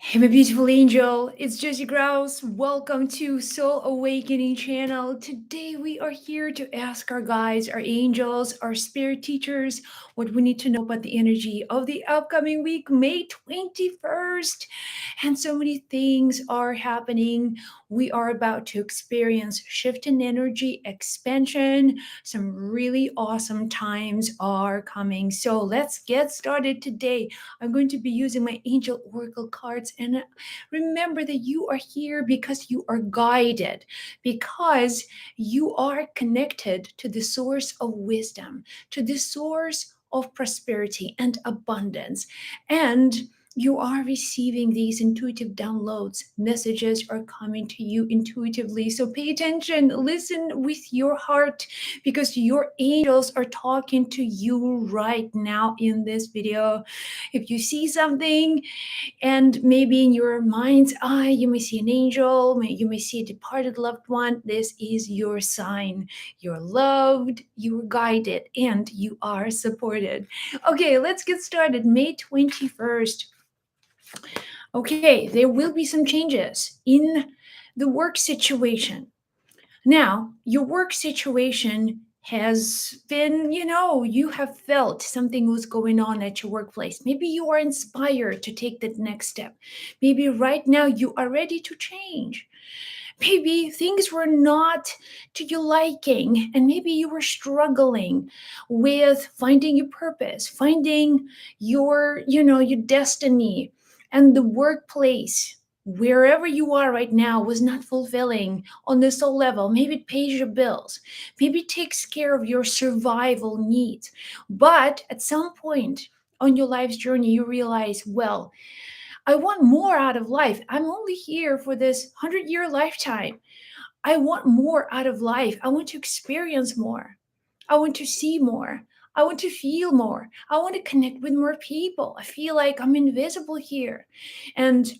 Hey, my beautiful angel, it's Josie Grouse. Welcome to Soul Awakening channel. Today we are here to ask our guides, our angels, our spirit teachers what we need to know about the energy of the upcoming week, May 21st. And so many things are happening. We are about to experience shift in energy, expansion. Some really awesome times are coming. So let's get started today. I'm going to be using my angel oracle cards. And remember that you are here because you are guided, because you are connected to the source of wisdom, to the source of prosperity and abundance. And you are receiving these intuitive downloads. Messages are coming to you intuitively. So pay attention, listen with your heart, because your angels are talking to you right now in this video. If you see something, and maybe in your mind's eye, you may see an angel, you may see a departed loved one, this is your sign. You're loved, you're guided, and you are supported. Okay, let's get started. May 21st. Okay, there will be some changes in the work situation. Now, your work situation has been, you have felt something was going on at your workplace. Maybe you are inspired to take that next step. Maybe right now you are ready to change. Maybe things were not to your liking, and maybe you were struggling with finding your purpose, finding your destiny, and the workplace. Wherever you are right now was not fulfilling on the soul level. Maybe it pays your bills. Maybe it takes care of your survival needs. But at some point on your life's journey, you realize, well, I want more out of life. I'm only here for this 100-year lifetime. I want more out of life. I want to experience more. I want to see more. I want to feel more. I want to connect with more people. I feel like I'm invisible here. And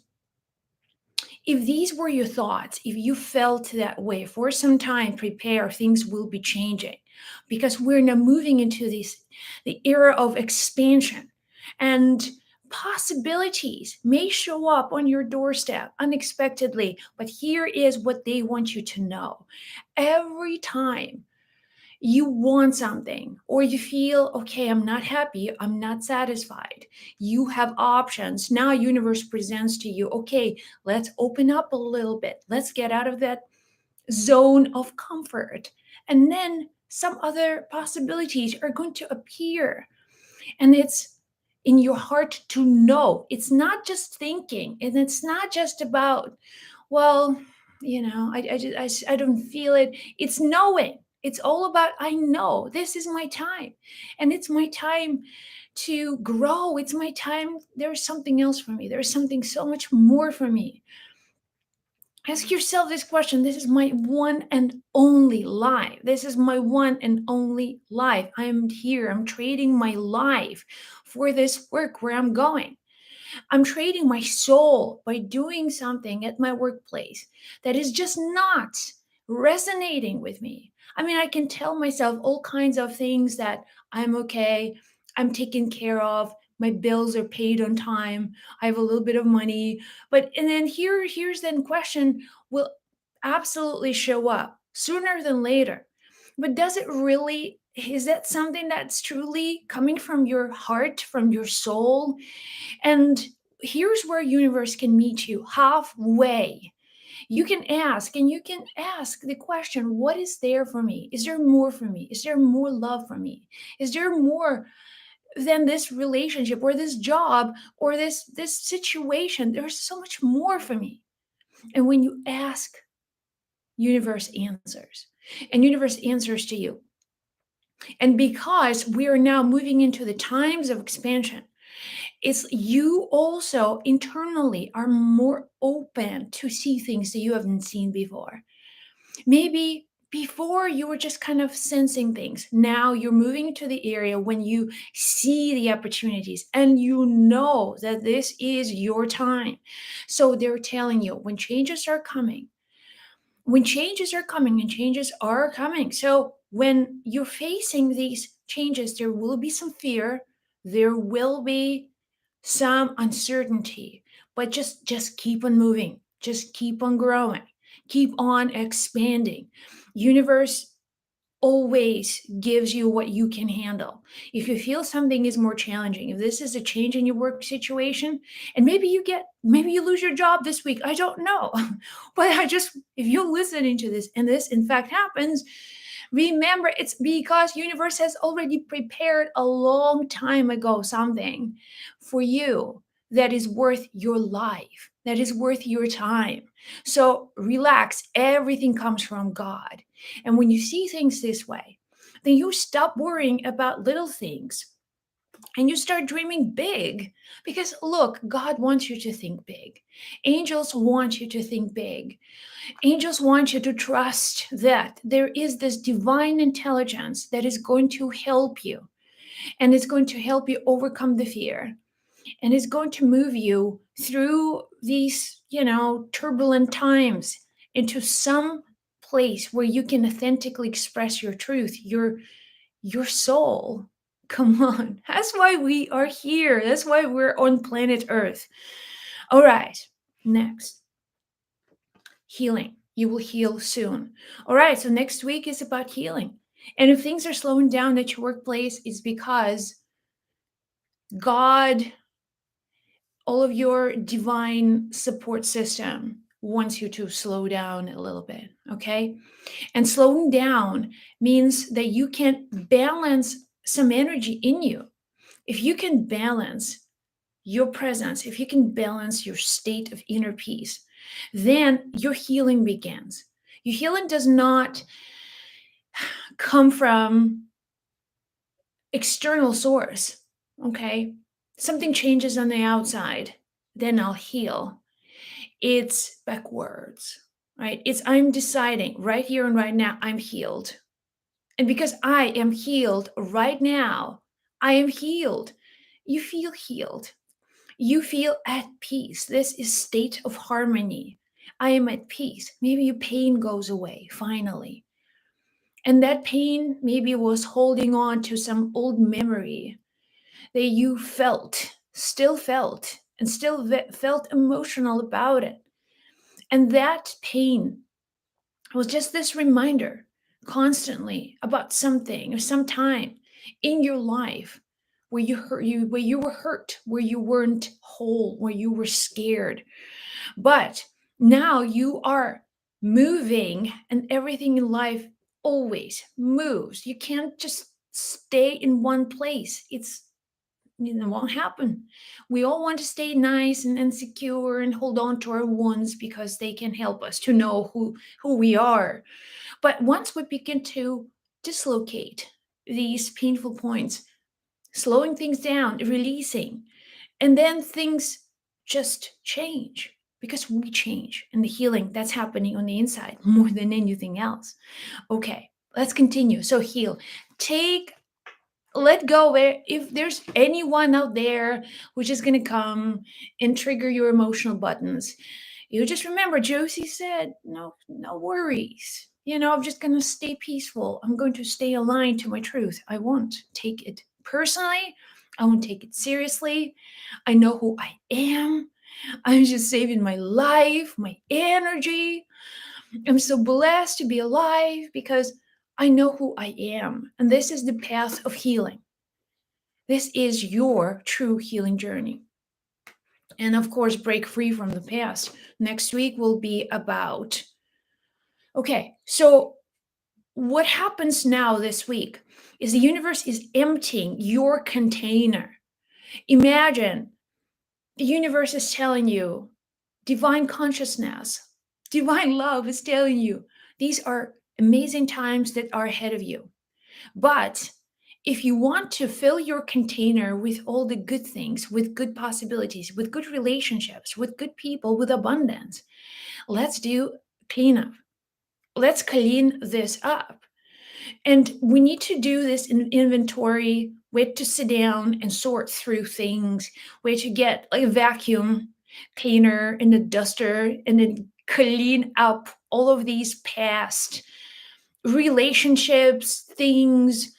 if these were your thoughts, if you felt that way for some time, prepare, things will be changing, because we're now moving into the era of expansion, and possibilities may show up on your doorstep unexpectedly. But here is what they want you to know. Every time you want something, or you feel, okay, I'm not happy, I'm not satisfied, you have options. Now universe presents to you, okay, let's open up a little bit, let's get out of that zone of comfort, and then some other possibilities are going to appear. And it's in your heart to know. It's not just thinking, and it's not just about, well, I don't feel it. It's knowing. It's all about, I know this is my time, and it's my time to grow. It's my time. There's something else for me. There's something so much more for me. Ask yourself this question. This is my one and only life. This is my one and only life. I am here. I'm trading my life for this work where I'm going. I'm trading my soul by doing something at my workplace that is just not resonating with me. I mean, I can tell myself all kinds of things, that I'm okay, I'm taken care of, my bills are paid on time, I have a little bit of money. But and then here's then question will absolutely show up sooner than later. But does it really, is that something that's truly coming from your heart, from your soul? And here's where universe can meet you halfway. You can ask, and you can ask the question, what is there for me? Is there more for me? Is there more love for me? Is there more than this relationship or this job or this situation? There's so much more for me. And when you ask, universe answers. And universe answers to you. And because we are now moving into the times of expansion, it's you also internally are more open to see things that you haven't seen before. Maybe before you were just kind of sensing things. Now you're moving to the area when you see the opportunities and you know that this is your time. So they're telling you when changes are coming, when changes are coming, and changes are coming. So when you're facing these changes, there will be some fear, there will be some uncertainty, but just keep on moving, just keep on growing, keep on expanding. Universe always gives you what you can handle. If you feel something is more challenging, if this is a change in your work situation, and maybe you lose your job this week, I don't know. But if you're listening to this and this in fact happens, remember it's because universe has already prepared a long time ago something for you that is worth your life, that is worth your time. So relax, everything comes from God. And when you see things this way, then you stop worrying about little things and you start dreaming big. Because look, God wants you to think big. Angels want you to think big. Angels want you to trust that there is this divine intelligence that is going to help you, and it's going to help you overcome the fear, and it's going to move you through these, turbulent times into some place where you can authentically express your truth, your soul. Come on. That's why we are here. That's why we're on planet Earth. All right. Next, healing. You will heal soon. All right. So next week is about healing. And if things are slowing down at your workplace, it's because God, all of your divine support system wants you to slow down a little bit. Okay. And slowing down means that you can balance some energy in you. If you can balance your presence, if you can balance your state of inner peace, then your healing begins. Your healing does not come from external source, okay? Something changes on the outside, then I'll heal. It's backwards, right? It's I'm deciding right here and right now, I'm healed. And because I am healed right now, I am healed. You feel healed. You feel at peace. This is state of harmony. I am at peace. Maybe your pain goes away finally. And that pain maybe was holding on to some old memory that you still felt, and still felt emotional about it. And that pain was just this reminder constantly about something or some time in your life where where you were hurt, where you weren't whole, where you were scared. But now you are moving, and everything in life always moves. You can't just stay in one place. It won't happen. We all want to stay nice and secure and hold on to our wounds because they can help us to know who we are. But once we begin to dislocate these painful points, slowing things down, releasing, and then things just change because we change, and the healing that's happening on the inside more than anything else. Okay, let's continue. So heal. Take Let go if there's anyone out there who's just going to come and trigger your emotional buttons. You just remember Josie said, no worries. I'm just going to stay peaceful. I'm going to stay aligned to my truth. I won't take it personally. I won't take it seriously. I know who I am. I'm just saving my life, my energy. I'm so blessed to be alive because I know who I am. And this is the path of healing. This is your true healing journey. And of course, break free from the past. Next week will be about. Okay, so what happens now this week is the universe is emptying your container. Imagine the universe is telling you, divine consciousness, divine love is telling you, these are amazing times that are ahead of you. But if you want to fill your container with all the good things, with good possibilities, with good relationships, with good people, with abundance, let's do cleanup. Let's clean this up. And we need to do this in inventory. We have to sit down and sort through things. We have to get like a vacuum cleaner and a duster and then clean up all of these past relationships, things,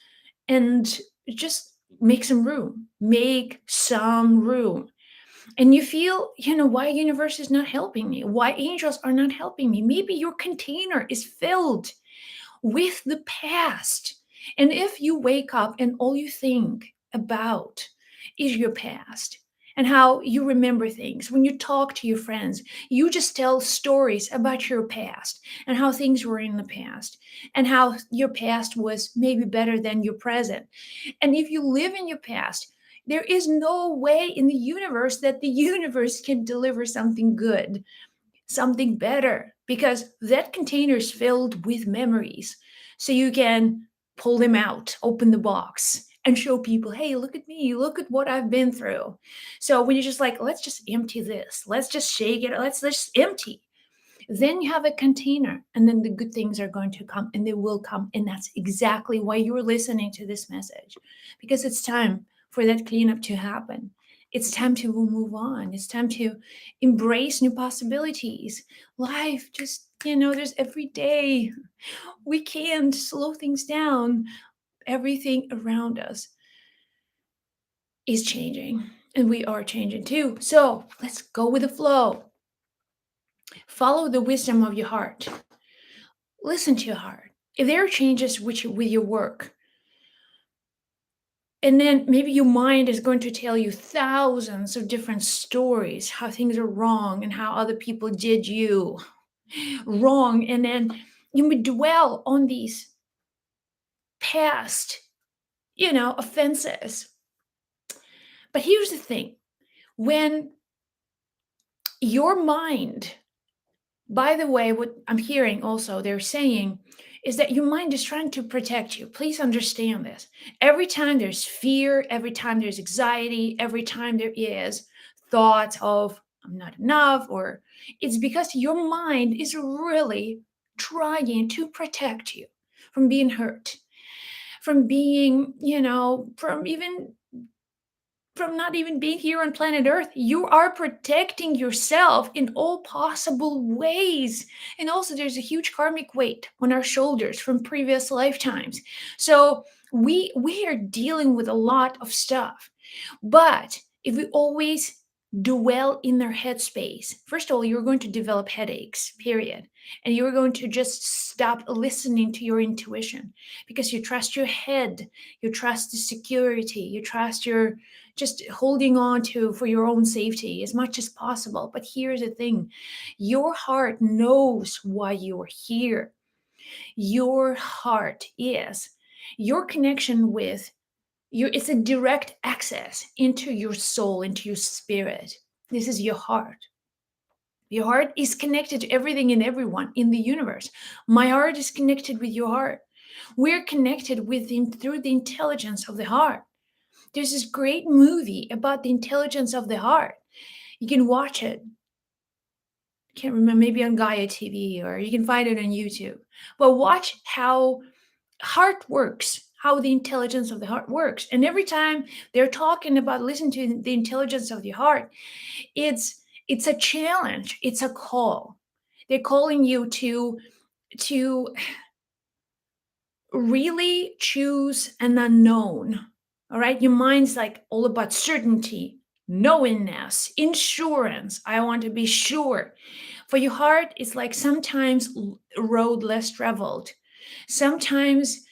and just make some room. Make some room. and you feel, why universe is not helping me, why angels are not helping me. Maybe your container is filled with the past. And if you wake up and all you think about is your past and how you remember things, when you talk to your friends, you just tell stories about your past and how things were in the past and how your past was maybe better than your present. And if you live in your past, there is no way in the universe that the universe can deliver something good, something better, because that container is filled with memories. So you can pull them out, open the box, and show people, hey, look at me, look at what I've been through. So when you're just like, let's just empty this, let's just shake it, let's just empty, then you have a container, and then the good things are going to come, and they will come. And that's exactly why you're listening to this message, because it's time for that cleanup to happen. It's time to move on. It's time to embrace new possibilities. Life just, there's every day. We can't slow things down. Everything around us is changing, and we are changing too. So let's go with the flow. Follow the wisdom of your heart. Listen to your heart. If there are changes with your work, and then maybe your mind is going to tell you thousands of different stories, how things are wrong and how other people did you wrong. And then you would dwell on these past, offenses. But here's the thing, when your mind, by the way, what I'm hearing also, they're saying is that your mind is trying to protect you. Please understand this. Every time there's fear, every time there's anxiety, every time there is thoughts of I'm not enough, or it's because your mind is really trying to protect you from being hurt, from being, from not even being here on planet Earth. You are protecting yourself in all possible ways. And also, there's a huge karmic weight on our shoulders from previous lifetimes. So we are dealing with a lot of stuff. But if we always dwell in their headspace, first of all, you're going to develop headaches, period. And you're going to just stop listening to your intuition because you trust your head, you trust the security, you trust your just holding on to for your own safety as much as possible. But here's the thing, your heart knows why you're here. Your heart is your connection with you. It's a direct access into your soul, into your spirit. This is your heart. Your heart is connected to everything and everyone in the universe. My heart is connected with your heart. We're connected through the intelligence of the heart. There's this great movie about the intelligence of the heart. You can watch it. Can't remember, maybe on Gaia TV, or you can find it on YouTube. But watch how heart works, how the intelligence of the heart works. And every time they're talking about listening to the intelligence of the heart, it's a challenge, it's a call. They're calling you to really choose an unknown. All right. Your mind's like all about certainty, knowingness, insurance. I want to be sure. For your heart, it's like sometimes road less traveled. Sometimes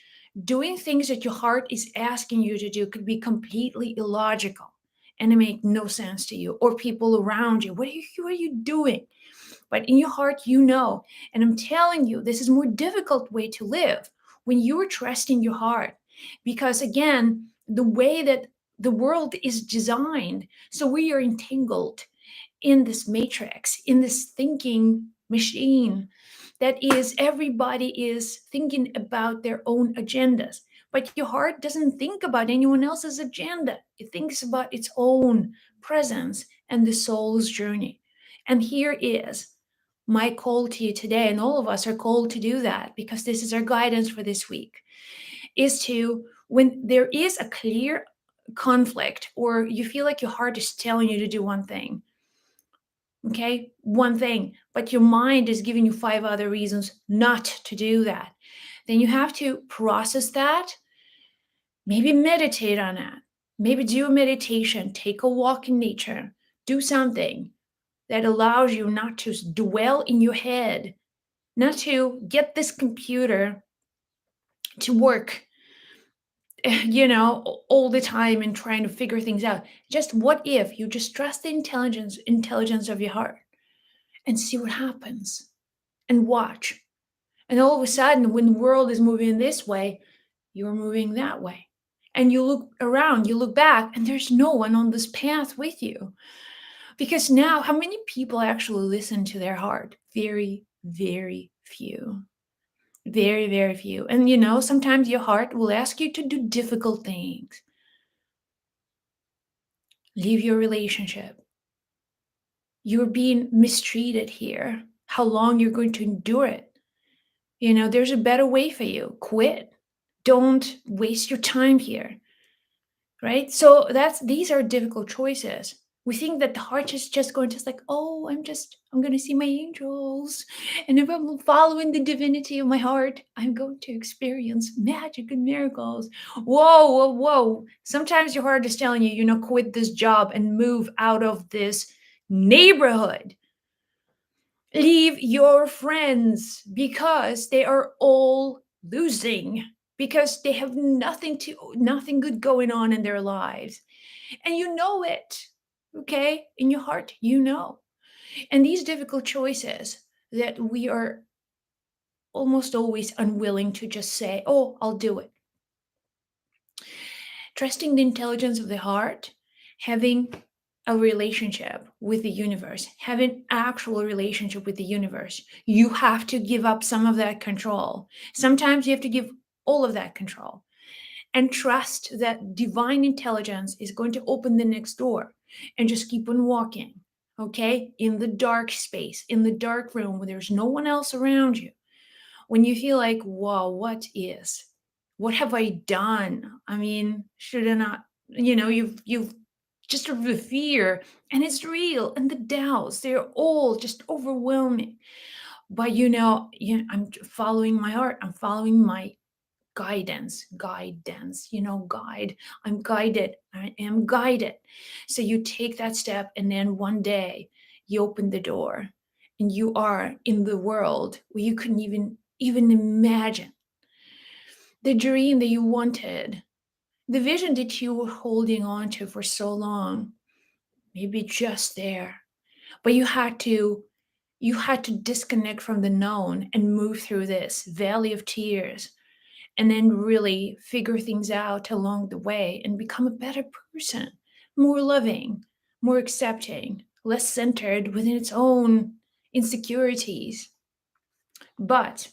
doing things that your heart is asking you to do could be completely illogical and it make no sense to you or people around you. What are you doing? But in your heart, you know. And I'm telling you, this is a more difficult way to live when you're trusting your heart. Because again, the way that the world is designed, so we are entangled in this matrix, in this thinking machine that is everybody is thinking about their own agendas. But your heart doesn't think about anyone else's agenda. It thinks about its own presence and the soul's journey. And here is my call to you today, and all of us are called to do that because this is our guidance for this week, is to, when there is a clear conflict or you feel like your heart is telling you to do one thing, okay, one thing, but your mind is giving you five other reasons not to do that, then you have to process that, maybe meditate on that, maybe do a meditation, take a walk in nature, Do something that allows you not to dwell in your head, not to get this computer to work, all the time and trying to figure things out. Just what if you just trust the intelligence of your heart and see what happens and watch. And all of a sudden, when the world is moving this way, you're moving that way. And you look around, you look back, and there's no one on this path with you. Because now, how many people actually listen to their heart? Very, very few. Very, very few. And sometimes your heart will ask you to do difficult things. Leave your relationship. You're being mistreated here. How long you're going to endure it? There's a better way for you. Quit. Don't waste your time here. Right? So these are difficult choices. We think that the heart is just going to like, oh, I'm going to see my angels. And if I'm following the divinity of my heart, I'm going to experience magic and miracles. Whoa, whoa, whoa. Sometimes your heart is telling you, quit this job and move out of this neighborhood. Leave your friends because they are all losing, because they have nothing good going on in their lives. And you know it, okay? In your heart, you know. And these difficult choices that we are almost always unwilling to just say, oh, I'll do it. Trusting the intelligence of the heart, having a relationship with the universe, having actual relationship with the universe, you have to give up some of that control. Sometimes you have to give all of that control and trust that divine intelligence is going to open the next door and just keep on walking, okay? In the dark space, in the dark room where there's no one else around you. When you feel like, whoa, what have I done? I mean, should I not, you've just the fear, and it's real, and the doubts, they're all just overwhelming. But I'm following my heart, I'm following my guidance, guide. I'm guided. I am guided. So you take that step, and then one day you open the door and you are in the world where you couldn't even imagine. The dream that you wanted, the vision that you were holding on to for so long, maybe just there. But you had to disconnect from the known and move through this valley of tears, and then really figure things out along the way and become a better person, more loving, more accepting, less centered within its own insecurities. But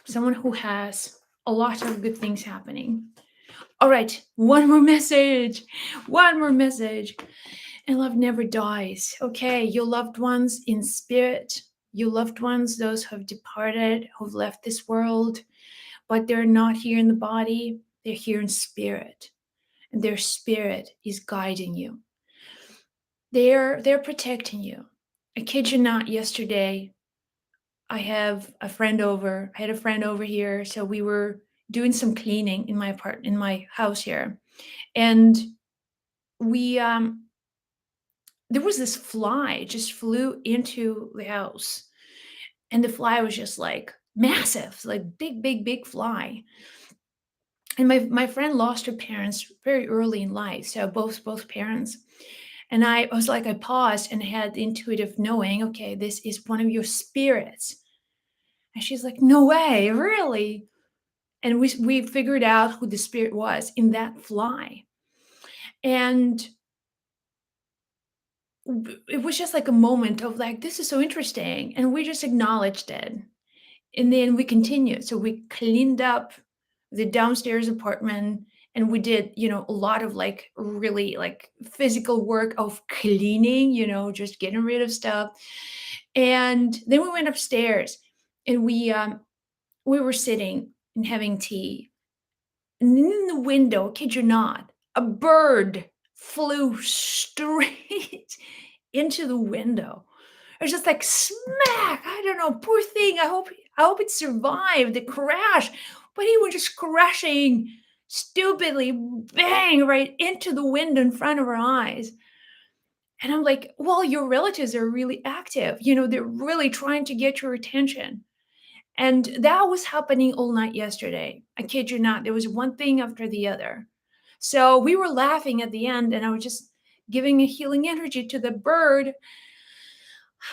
someone who has a lot of good things happening. All right, one more message. One more message. And love never dies. Okay, your loved ones in spirit, your loved ones, those who have departed, who've left this world, but they're not here in the body, they're here in spirit. And their spirit is guiding you. They're protecting you. I kid you not, yesterday I had a friend over here, so we were doing some cleaning in my house here. And we there was this fly, it just flew into the house. And the fly was just like massive, like big, big, big fly. And my friend lost her parents very early in life, so both parents. And I was like, I paused and had the intuitive knowing, okay, this is one of your spirits. And she's like, no way, really? And we figured out who the spirit was in that fly. And it was just like a moment of like, this is so interesting, and we just acknowledged it. And then we continued, so we cleaned up the downstairs apartment, and we did a lot of like really like physical work of cleaning, just getting rid of stuff. And then we went upstairs, and we were sitting and having tea. And in the window, kid you not, a bird flew straight into the window. It was just like smack. I don't know, poor thing. I hope it survived the crash. But he was just crashing stupidly, bang, right into the window in front of our eyes. And I'm like, well, your relatives are really active. They're really trying to get your attention. And that was happening all night yesterday. I kid you not. There was one thing after the other. So we were laughing at the end, and I was just giving a healing energy to the bird.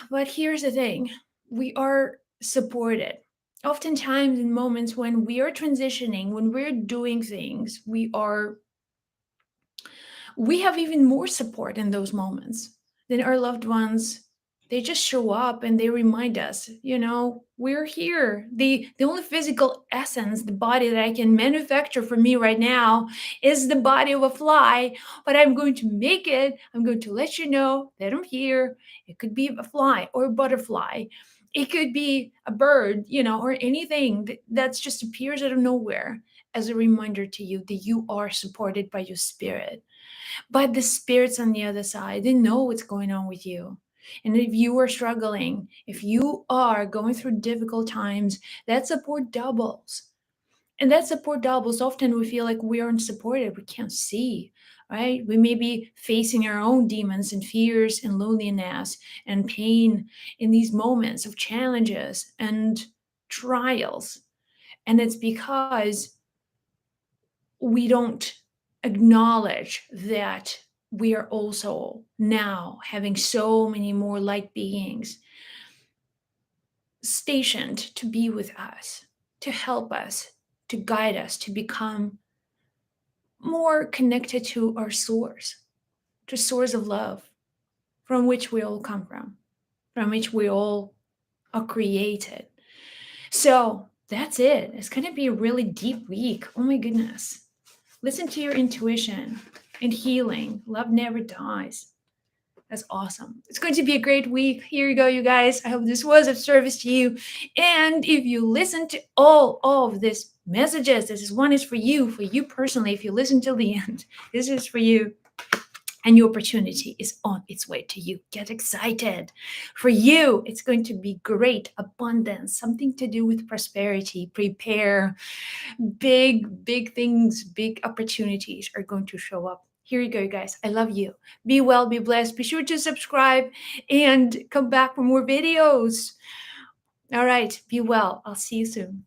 But here's the thing, we are supported. Oftentimes, in moments when we are transitioning, when we're doing things, we have even more support in those moments than our loved ones. They just show up and they remind us, we're here. The only physical essence, the body that I can manufacture for me right now is the body of a fly, but I'm going to make it. I'm going to let you know that I'm here. It could be a fly or a butterfly. It could be a bird, or anything that's just appears out of nowhere as a reminder to you that you are supported by your spirit. But the spirits on the other side, they know what's going on with you. And if you are struggling, if you are going through difficult times, that support doubles. And that support doubles. Often we feel like we aren't supported, we can't see, right? We may be facing our own demons and fears and loneliness and pain in these moments of challenges and trials. And it's because we don't acknowledge that we are also now having so many more light beings stationed to be with us, to help us, to guide us, to become more connected to our source, to source of love from which we all come from which we all are created. So that's it. It's going to be a really deep week. Oh my goodness. Listen to your intuition and healing. Love never dies. That's awesome. It's going to be a great week. Here you go, you guys. I hope this was of service to you. And if you listen to all of these messages, one is for you personally. If you listen till the end, this is for you. And your opportunity is on its way to you. Get excited. For you, it's going to be great abundance, something to do with prosperity. Prepare. Big things, big opportunities are going to show up. Here you go, guys. I love you. Be well, be blessed. Be sure to subscribe and come back for more videos. All right. Be well. I'll see you soon.